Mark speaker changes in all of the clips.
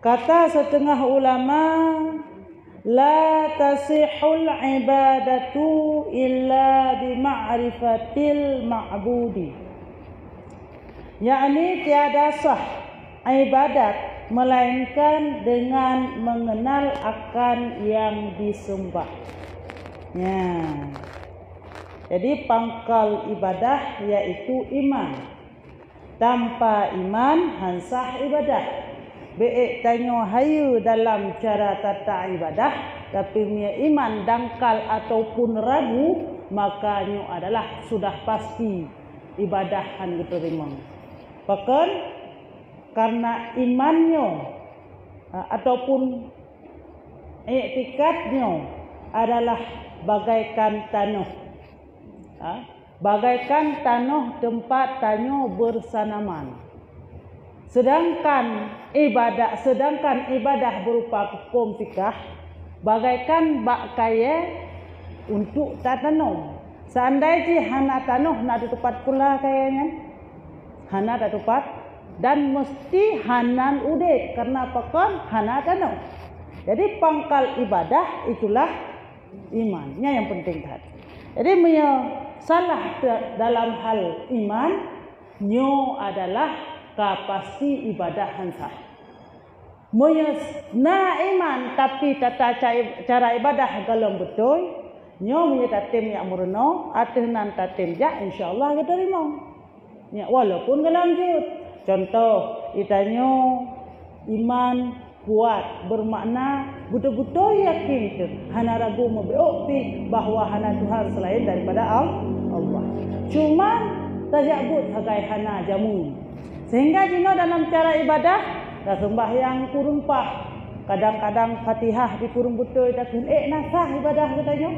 Speaker 1: Kata setengah ulama, la tasihul ibadatu illa bima'rifatil ma'budi. Yakni tiada sah ibadat melainkan dengan mengenal akan yang disembah. Ya. Jadi pangkal ibadah yaitu iman. Tanpa iman hansah ibadah. Baik tanya hayu dalam cara tata ibadah, tapi punya iman dangkal ataupun ragu, makanya adalah sudah pasti ibadah han diterima. Bahkan karena imannya ataupun i'tikadnya adalah bagaikan tanah. Bagaikan tanah tempat tanah bersanaman. Sedangkan ibadah berupa hukum fikah bagaikan bak kaya untuk tanam. Seandainya hana tanah nak tutupat pula kayaknya, hana tak tutupat dan mesti hanan udet karena pakon hana tanah. Jadi pangkal ibadah itulah imannya yang penting tadi. Jadi punya salah dalam hal iman nyo adalah kapasti ibadah hansah. Na iman tapi tata cara ibadah galong betul. Nyo punya tatim yang murno, atunan tatim ja insyaallah kita terima. Ya walaupun galanjut. Contoh itanyo iman kuat bermakna betul-betul yakin tu hana ragu membeokti bahawa hana Tuhan selain daripada Allah. Cuma tajabut hagai hana jamu. Sehingga jino dalam cara ibadah dah sembahyang kurung pah. Kadang-kadang Fatihah di kurung betul dah sah ibadah katanya.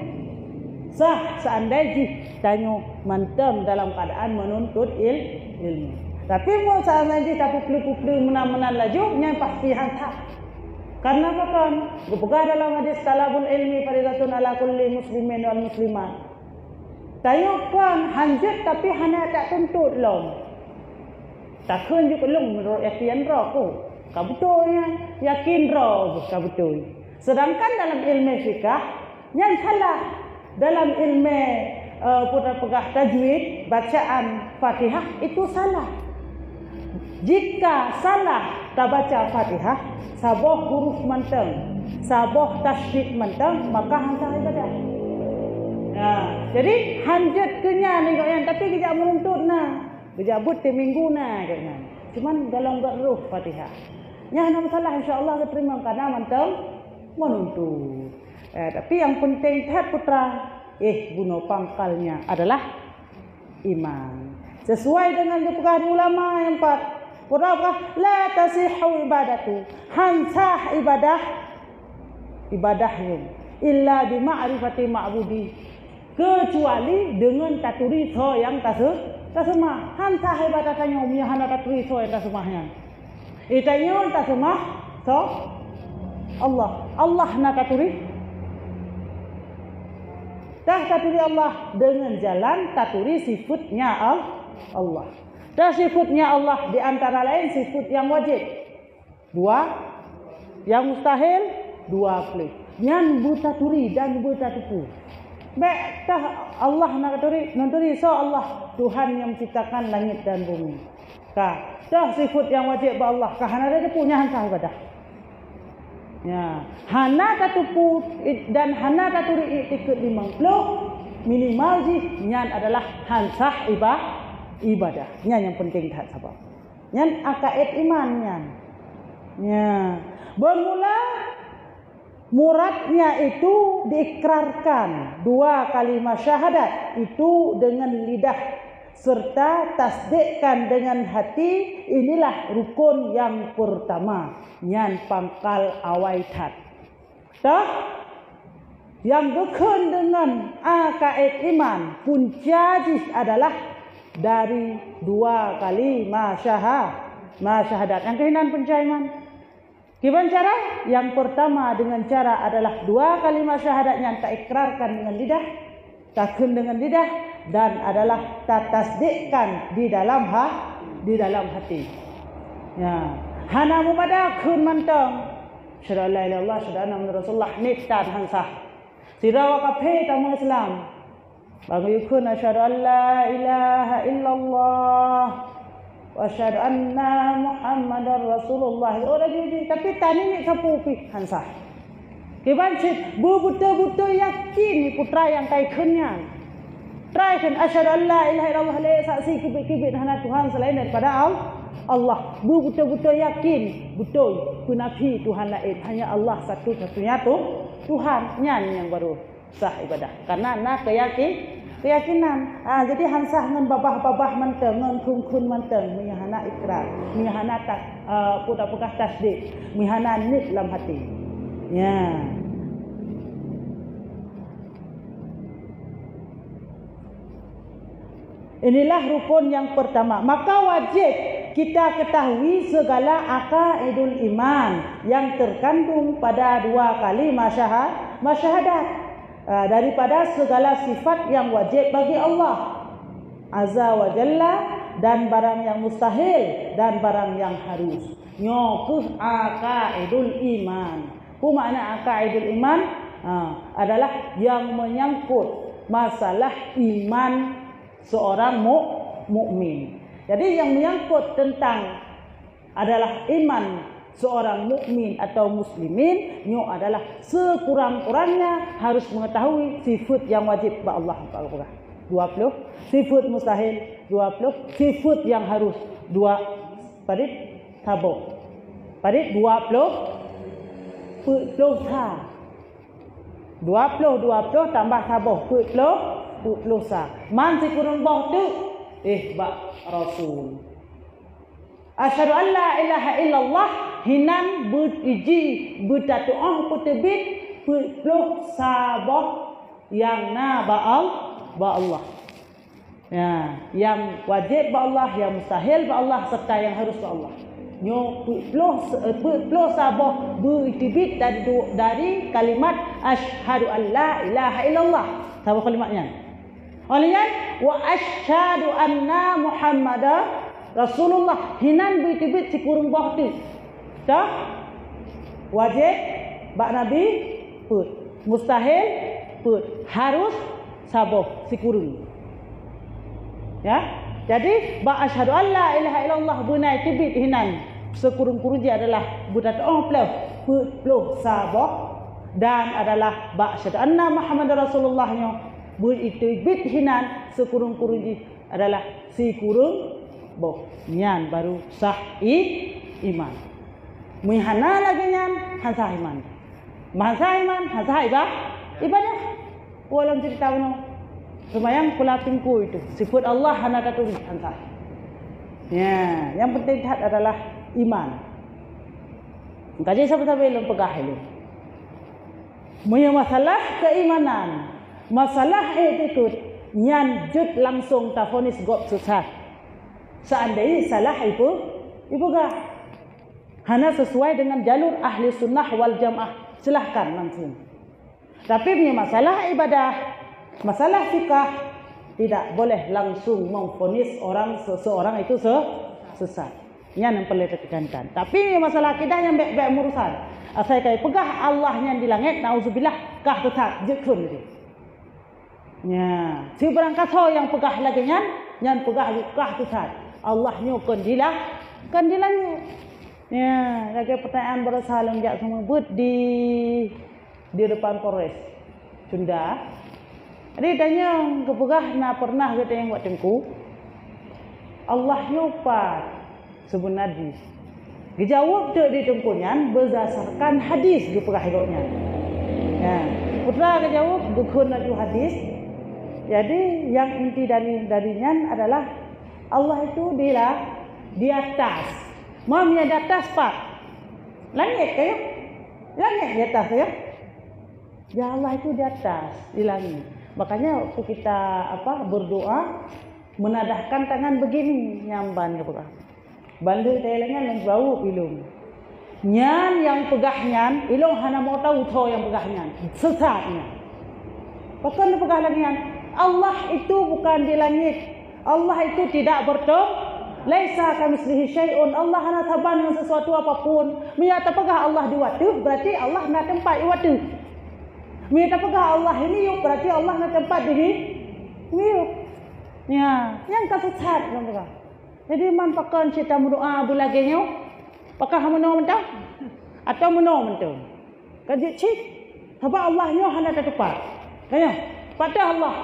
Speaker 1: Sah seandainya tanyo mantem dalam keadaan menuntut ilmu. Tapi mau seandainya tapi perlu menan laju nya pasti hantar. Karena apa kan? Gepegah dalam hadis talabul ilmi faridatun ala kulli muslimin wal muslimat. Tayo kan hanjut tapi hana tak tuntut long. Takkan juga long yakin roh kabutulnya yakin roh kabutul. Sedangkan dalam ilmu fikah yang salah dalam ilmu putra pegah tajwid bacaan Fatihah itu salah. Jika salah tak baca Fatihah, saboh huruf menteng, saboh tasydid menteng, maka hansah ibadah. Jadi hanjut kenya ni yang tapi kejap menuntut nah. Berjabut di minggu na kan. Cuman dalam ruh Fatihah. Nya ada masalah insya-Allah diterima karena mantap menuntut. Tapi yang penting lihat putra bunuh pangkalnya adalah iman. Sesuai dengan kepegahan ulama yang empat. Putra la tasihhu ibadatu. Hansah ibadahnya illa bi ma'rifati ma'budi. Kecuali dengan taturi so yang tasumah. Hansah ibadah tanyo umnya hana taturi so yang tasumahnya. Itanyo tasumah so Allah. Allah na taturi. Taturi Allah dengan jalan taturi sifatnya Allah. Dan sifatnya Allah di antara lain sifat yang wajib. 2 yang mustahil 2 yang buta turi dan buta tipu. Baik tah Allah nak nanturi so Allah Tuhan yang menciptakan langit dan bumi. Tah sifat yang wajib ba Allah kah hana ada punya hansah ibadah. Ya, hana tatupu dan hana taturi ikut 50 minimal sih nyan adalah hansah ibadah. Nyan yang penting tak sabar. Nyan akaid iman nyan. Ya, bermula muradnya itu diikrarkan 2 kalimat syahadat itu dengan lidah serta tasdikkan dengan hati. Inilah rukun yang pertama nyan pangkal awaitat. Yang rukun dengan akaid iman punca adalah dari 2 kalimat syahadat. Yang kehinan punca iman. Gimana cara? Yang pertama dengan cara adalah 2 kalimat syahadat yang tak ikrarkan dengan lidah, takun dengan lidah, dan adalah tak tasdikkan di dalam hati. Ya. hana mu pada kun mantang syada la ilaha illallah syada anna muhammadar rasulullah nitan hansah sirawa kape tamu Islam bagi kun asyhadu an la ilaha illallah wa asyhadu anna muhammadar rasulullah orang jadi tapi tani ni sapu pi hansah kiban cit bu betul-betul yakin ni putra yang kai kunnya try kan asyhadu an la ilaha illallah la saksi kibit-kibit hana Tuhan selain daripada Allah. Bu betul-betul yakin betul penafi Tuhan lain hanya Allah satu-satunya tu Tuhan nyan yang baru sah ibadah karena nak keyakinan jadi hansah ngan babah-babah menteng ngan kun menteng mihana ikrar mihana tak pudak pekah tasdik mihana nit dalam hati ya. Inilah rukun yang pertama. Maka wajib kita ketahui segala aqaidul iman yang terkandung pada dua kali masyahadat daripada segala sifat yang wajib bagi Allah azza wa jalla dan barang yang mustahil dan barang yang harus. Nyokuh aqaidul iman. Ku makna aqaidul iman adalah yang menyangkut masalah iman seorang mukmin. Jadi yang menyangkut tentang adalah iman seorang mukmin atau muslimin, nyo adalah sekurang-kurangnya harus mengetahui sifat yang wajib ba Allah Taala. 20 sifat mustahil, 20 sifat yang harus, 2 parit tabuk. Parit 20 dosa. 20 tambah tabuk 40 sa. Man si kurang bau tu ba rasul. Asyhadu an la ilaha illallah hinan beriji bertatuah putebit peluk sabah yang na ba Allah. Ya, yang wajib ba Allah, yang mustahil ba Allah serta yang harus ba Allah. Nyo peluk sabah bertebit dari kalimat asyhadu an la ilaha illallah. Sabah kalimatnya. Olehnya wa asyhadu anna muhammadar rasulullah hinan bitibit si kurung bakti dah wajib bak nabi put mustahil put harus saboh si kurung ya jadi bak asyhadu an la ilaha illallah bunai tibit hinan sekurung-kurung dia adalah budak put saboh dan adalah bak asyhadu anna muhammadar rasulullah nya itu bit hinan sekurung-kurung adalah si kurung boh nyan baru sah iman. Mihana lagi nyan hansah iman. Mahasah iman hansah ibadah. Walau cerita no semayang pula pingku itu sifat Allah hana katulis hansah. Ya, yang penting adalah iman. Kaji sahabat-sahabat belum pegah itu. Punya masalah keimanan. Masalah attitude nyan jut langsung tafonis gop susah. Seandainya salah ibu gak hanya sesuai dengan jalur ahli sunnah wal jamaah silahkan langsung. Tapi punya masalah ibadah, masalah fikah tidak boleh langsung memvonis seseorang itu sesat. Yang perlu ditekankan. Tapi masalah akidah yang baik-baik urusan. Asal kaya pegah Allah yang di langit, nauzubillah kah tetap jekun itu. Ya, si berangkat yang pegah lagi nyan pegah kah tetap. Allah nyukun kan dilangit. Ya, lagi pertanyaan bersalam jak semua but di depan Polres Sunda. Jadi tanya kepegah na pernah kita yang buat tengku. Allah nyupat sebenarnya. Dijawab tu di tengkunyan berdasarkan hadis di pegah hidupnya. Ya, putra dijawab dukun itu hadis. Jadi yang inti darinya adalah Allah itu di atas. Mamnya di atas pak. Langit kaya? Langit di atas kaya? Ya Allah itu di atas, di langit. Makanya waktu kita berdoa menadahkan tangan begini nyamban ke pegah. Bandu telengan yang bau ilung. Nyan yang pegahnya, ilung hana mau tahu tho yang pegahnya. Sesatnya. Bahkan pegah lagi Allah itu bukan di langit. Allah itu tidak laisa kamitslihi syai'un. Allah hana taban dengan sesuatu apapun. Mia tapagah Allah di waktu, berarti Allah nak tempat di waktu. Mia tapagah Allah ini yuk, berarti Allah nak tempat di yuk. Ya, yang kasat nampak. Jadi man pakan kita berdoa bulagenyo, pakah meno mentang atau meno mentang. Kaji cik, sebab Allah nyo hana tepat. Kaya, pada Allah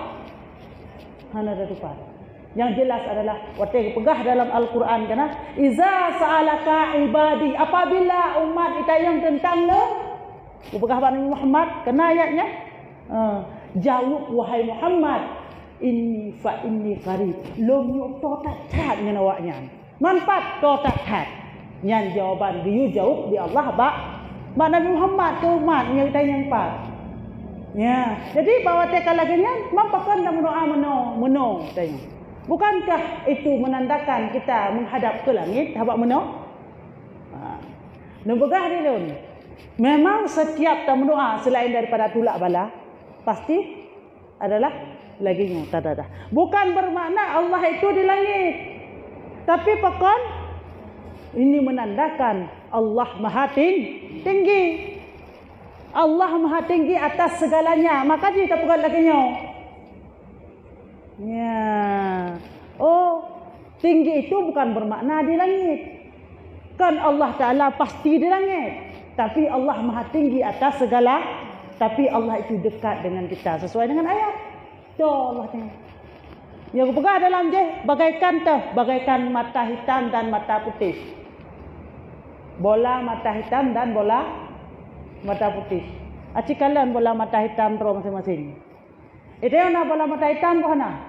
Speaker 1: hana tepat. Yang jelas adalah waktu pegah dalam Al-Quran kana iza sa'alaka ibadi, apabila umat kita yang tentang le pegah Nabi Muhammad kena ayatnya jawab wahai Muhammad inni fa inni qarib lum yuto tak ngan awaknya manfaat to tak nyan jawaban dia jawab di Allah ba Nabi Muhammad ke umat yang kita yang pat ya jadi bawa teka lagi nya mampakan dan doa meno tanya. Bukankah itu menandakan kita menghadap ke langit? Habak meno? Nembegah dia lun. Memang setiap tamu doa selain daripada tulak bala pasti adalah laginya tadadah. Bukan bermakna Allah itu di langit. Tapi pakon ini menandakan Allah Maha tinggi. Allah Maha tinggi atas segalanya. Maka kita pegang laginya. Ya. Oh, tinggi itu bukan bermakna di langit. Kan Allah Ta'ala pasti di langit. Tapi Allah Maha tinggi atas segala. Tapi Allah itu dekat dengan kita sesuai dengan ayat. Tu Allah tengok. Yang pegang dalam je bagaikan mata hitam dan mata putih. Bola mata hitam dan bola mata putih. Acikalan bola mata hitam ro masing-masing. Itu yang nak bola mata hitam kau nak?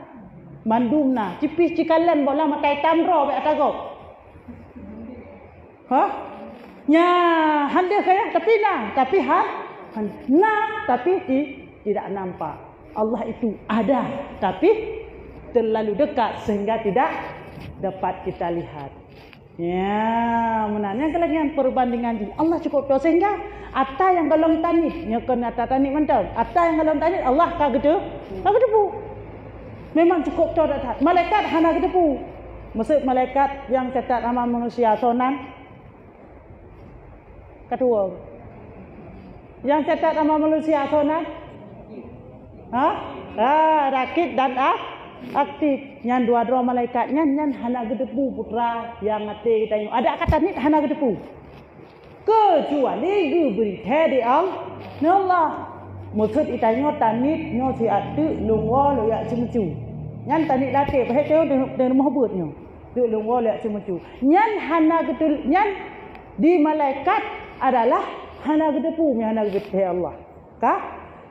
Speaker 1: Mandum na. Cipis cikalan bola mata hitam ro be atagok. Hah? Nya hande kaya tapi tapi tidak nampak. Allah itu ada tapi terlalu dekat sehingga tidak dapat kita lihat. Ya, menanya kelagian perbandingan ini. Allah cukup tahu sehingga ata yang galong tanit, nyakan ata tanit mantap. Ata yang galong tanit Allah ka gede, memang cukup tahu dah. Malaikat hana gede pu. Maksud malaikat yang catat nama manusia sonan. Kedua. Yang catat nama manusia sonan. Rakit dan aktif. Yang dua-dua malaikatnya nyan hana gedepu putra yang ngate kita ada kata ni hana gedepu. Kecuali beri di Allah. Maksud itanya tanit nyo si atu lungwa lo ya cemucu. Nyan tanit late pahe teu de rumah butnya. Tu lungwa lo ya cemucu. Nyan hana gedul nyan di malaikat adalah hana gedepu hana gede Allah.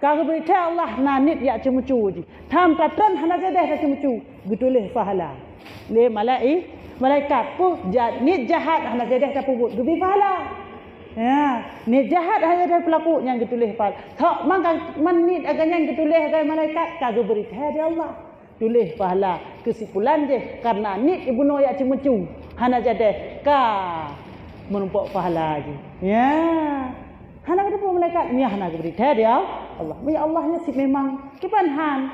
Speaker 1: Kalau berita Allah nanit ya cemucu je. Tham katan hana jadah ya cemucu. Getulih pahala. Le malaikat pu nit jahat hana jadah ta pubut gebi pahala. Ya, nit jahat hana jadah pelaku yang getulih pahala. Thak man nit agan yang getulih agan malaikat kagak berita dia Allah. Tulih pahala. Kesimpulan je karena nit ibuno ya cemucu hana jadah ka menumpuk pahala je. Ya. Hana ada pun malaikat ni hana berita dia Allah. Ya Allah ni memang kipanhan.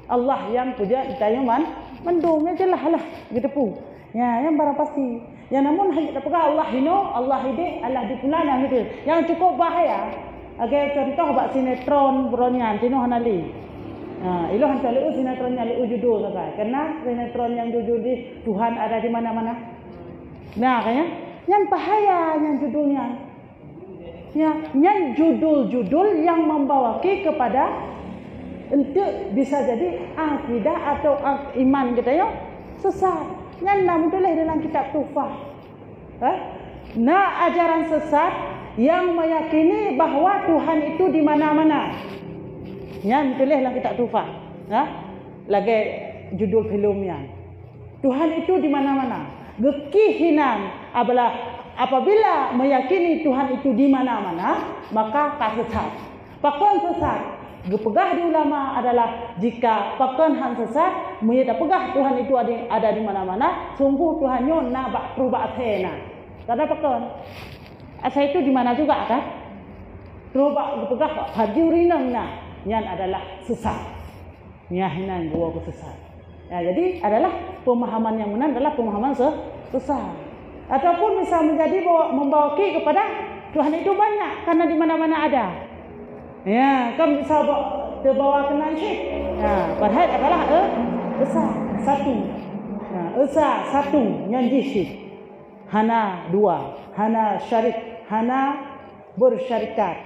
Speaker 1: Allah yang puja ditanya mendung je lah gitu pu. Ya yang barang pasti. Ya namun hanya pegang Allah hino, Allah hidup, Allah di pulana gitu. Yang cukup bahaya. Agar contoh bak sinetron bronyan tino hana li. Ilo han selalu sinetronnya li judul sahaja. Karena sinetron yang judul di Tuhan ada di mana-mana. Nah kayaknya yang bahaya yang judulnya. Ya, yang judul-judul yang membawa kepada untuk bisa jadi akidah atau iman kita ya sesat. Yang namun tulis dalam kitab Tufah. Nah, ajaran sesat yang meyakini bahwa Tuhan itu di mana-mana. Yang tulis dalam kitab Tufah. Lagi judul filmnya. Tuhan itu di mana-mana. Gekihinan adalah apabila meyakini Tuhan itu di mana-mana, maka sesat. Pakon sesat. Gepegah di ulama adalah jika pakon han sesat, meyata pegah Tuhan itu ada di mana-mana, sungguh Tuhannya nak bak perubahan thena. Karena pakon. Asa itu di mana juga kan? Perubahan gepegah hajurinang na, yang adalah sesat. Nyahinan dua sesat. Ya, jadi adalah pemahaman yang benar adalah pemahaman sesat. Ataupun bisa menjadi membawa kepada Tuhan itu banyak karena di mana-mana ada. Ya, kan bisa terbawa kena syirik. Ya, padahal adalah esa satu. Ya, esa satu yang syirik. Hana dua, hana syarik, hana bersyarikat.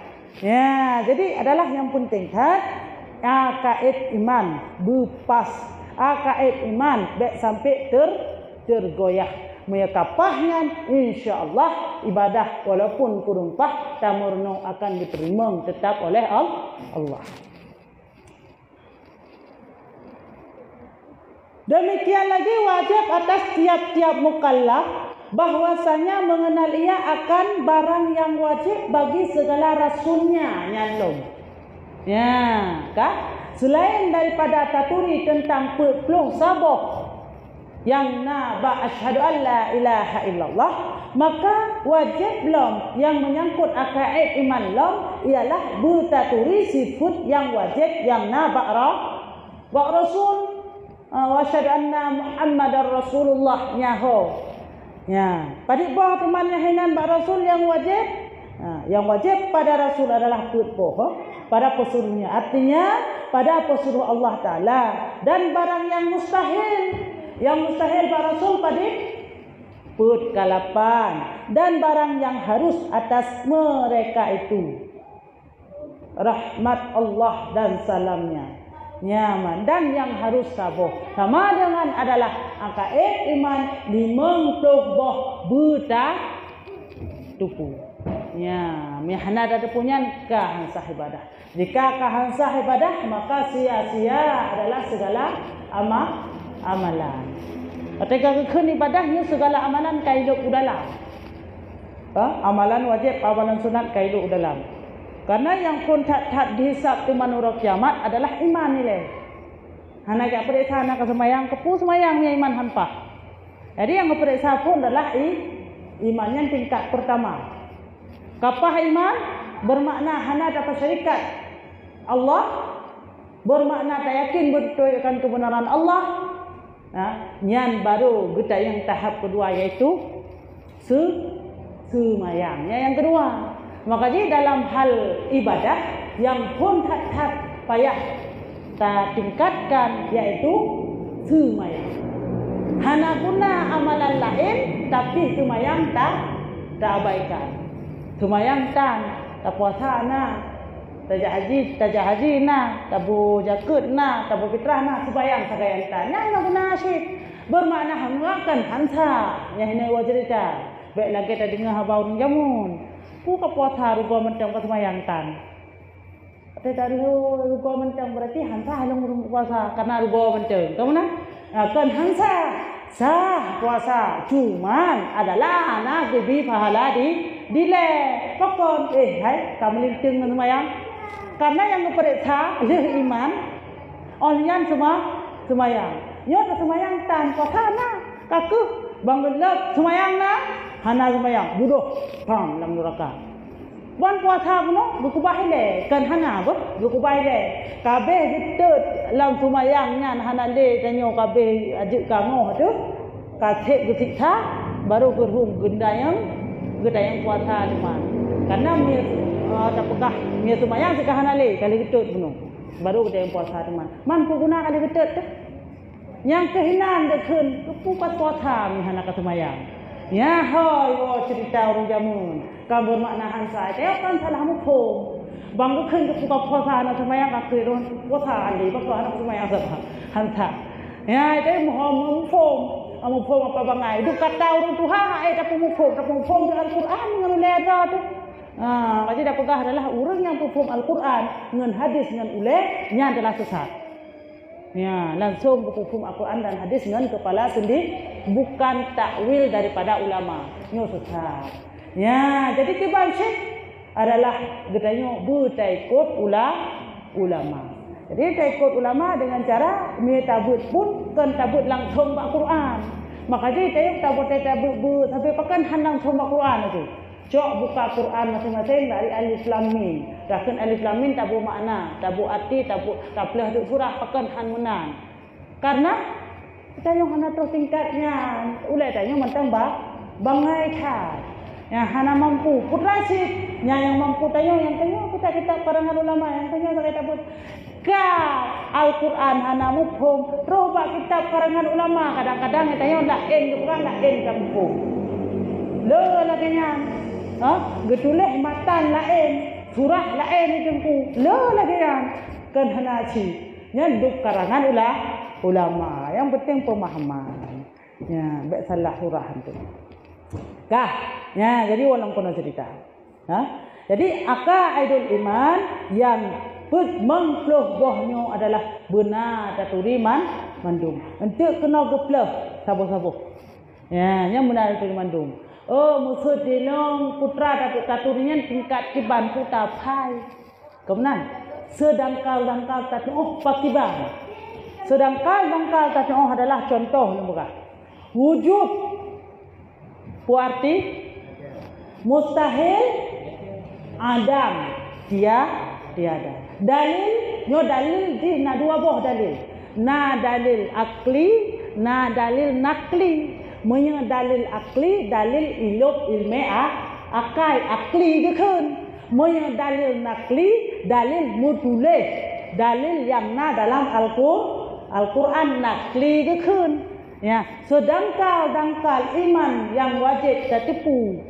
Speaker 1: Ya, jadi adalah yang penting kan akaid iman berpas, akaid iman baik sampai tergoyah. Meyakapahnya insya-Allah ibadah walaupun kurang pah tamurno akan diterima tetap oleh Allah. Demikian lagi wajib atas tiap-tiap mukallaf bahwasanya mengenal ia akan barang yang wajib bagi segala rasulnya nyalom. Ya, kah? Selain daripada taturi tentang pelung saboh yang naba asyhadu an la ilaha illallah, maka wajib lom yang menyangkut akaid iman lom ialah bertaturi sifat yang wajib yang naba rasul wa asyhadu anna muhammadar rasulullah nyaho. Ya, pada bawah temannya hinan bak rasul yang wajib. Yang wajib pada rasul adalah pada pesuruhnya. Artinya pada pesuruh Allah Taala dan barang yang mustahil bak rasul pada kalapan dan barang yang harus atas mereka itu rahmat Allah dan salamnya nyaman dan yang harus saboh sama dengan adalah akaid iman dimengtoh buta tupu ya mihna ada punya kahansah ibadah. Jika kahansah ibadah maka sia-sia adalah segala amalan. Ketika keun ibadahnya segala amalan kailuk udalam. Amalan wajib, amalan sunat kailuk udalam. Karena yang pun tak dihisap tu manurut kiamat adalah iman nilai. Hana jak periksa nak semayang kepu semayang punya iman hampa. Jadi yang periksa pun adalah iman yang tingkat pertama. Kapah iman bermakna hana dapat syarikat Allah, bermakna tak yakin betul akan kebenaran Allah. Nyan baru kita yang tahap kedua yaitu semayang. Yang kedua, maka jadi dalam hal ibadah yang pun tak payah kita tingkatkan yaitu semayang. Hana guna amalan lain tapi semayang tak abaikan. Semayang tak puasa tajak haji tabu jakut tabu fitrah sebayang sagayan yang guna asyik bermakna hangakan hansa yang ini wajarita baik lagi tadi dengar habau jamun ku ka puasa rupa mentang ka semayang tapi tadi rupa mentang berarti hansa halung puasa karena rupa mentang kamu kan hansa sah puasa cuman adalah anak bibi pahala dile pokon hai kamu linting semayang karena yang memperiksa leh iman onyan semua semayang nyot semayang tan puasa kaku bangun lep semayang hana semayang budoh pam lam neraka wan puasa kuno berkubah le kan hana berkubah le kabeh ditut lam semayang nyan hana le tanyo kabeh ajik kamu tu kathek getikha baru gerhum gendayang puasa cuma karena tak pekah mia semayang sekahana le kali getut bunuh baru gendayang puasa cuma mampu guna kali getut tu yang kehinan dekun kepupat puasa mi hana ka semayang ya hoi wo cerita orang jamun kabur makna hansa teo kan salah mupung bang dekun kepupat puasa na semayang ka keron puasa ali bakal anak semayang sabah hansa ya itu mupung apa bangai du kata urang Tuhan tapi mupung dengan Al-Quran dengan leda tu jadi dah pegah adalah orang yang mupung Al-Quran dengan hadis dengan uleh nya adalah sesat. Ya, langsung hukum Al-Quran dan hadis dengan kepala sendiri bukan takwil daripada ulama. Nyo sesat. Ya, jadi kiban syekh adalah getanyo ikut ulama. Jadi kita ikut ulama dengan cara tabut pun kan tabut langsung Al-Quran. Maka jadi kita tabut sampai pakan handang sama Al-Quran itu. Cok buka Quran masing-masing dari alif lam mim. Bahkan alif lam mim tabu makna, tabu arti, tak boleh duk surah pakan han menang. Karena Kita yang hana terus tingkatnya. Ulai tanya mentang bangai kat. Yang hana mampu. Putra sih. Yang mampu tanya yang tanya kita karangan ulama yang tanya kita pun. Ka Al-Quran hana mufhum. Roba kitab karangan ulama kadang-kadang tanya nak bukan nak kampung. Lo laganya. Getuleh matan lain. Surah lain jengku. Lo laganya. Kan hana sih. Nyanduk karangan ulama. Yang penting pemahaman. Ya, baik salah surah tu. Kah? Ya, jadi walang kono cerita. Jadi akaidul iman yang mengpluh bohnya adalah benar taturi mandum. Untuk kena gepluh sabuh-sabuh. Ya, yang benar taturi mandum. Oh, musuh dilong putra taturinya tingkat kiban puta pai. Kemudian sedangkal tatu pakiban. Sedangkal tatu adalah contoh lembaga. Wujud arti mustahil adam tiada. Dalil di na dua boh dalil. Na dalil akli, na dalil nakli. Punya dalil akli, dalil ilme akai akli dekun. Punya dalil nakli, dalil mutuleh. Dalil yang na dalam Al-Quran nakli dekun. Ya, sedangkal iman yang wajib tertipu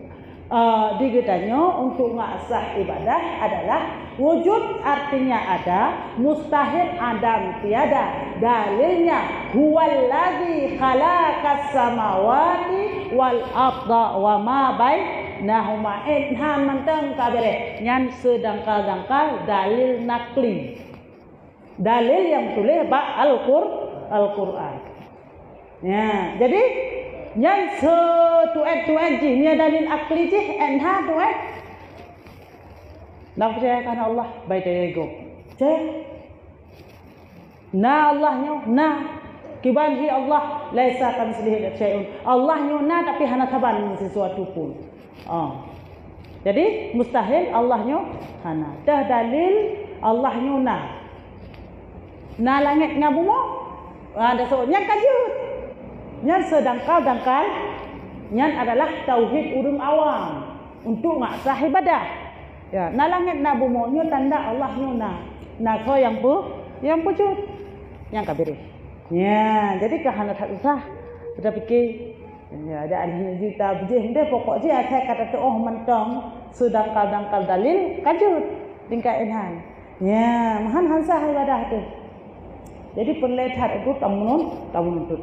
Speaker 1: digetanya untuk ngasah ibadah adalah wujud artinya ada, mustahil adam tiada. Dalilnya huwallazi khalaqas samawati wal arda wa ma bainahuma inhan manteng kabere. Nyan sedangkal dalil nakli. Dalil yang tulis Al-Quran. Ya, jadi yang tuan ji, ni dalil akli ji, enha tuan. Nak percayakan Allah, baik dia go. Cek. Na Allahnya, na. Kiban hi Allah, laisa kamitslihi syai'un. Allahnya na tapi hana taban sesuatu pun. Jadi mustahil Allahnya hana. Dah dalil Allahnya na. Na langit ngabuma. Ada soalnya kajut. Yang sedangkal yang adalah tauhid urung awam untuk ngasah ibadah. Ya, na langit na bumi tanda Allahnya na so yang wujud yang kabir. Ya, jadi kahana tak usah kita fikir ya ada ahli juta bujih dia pokok dia saya kata tu mentong sedangkal dalil kajut tingkat enhan. Ya, mahan hansah ibadah tu. Jadi perlehat itu tamunun tu.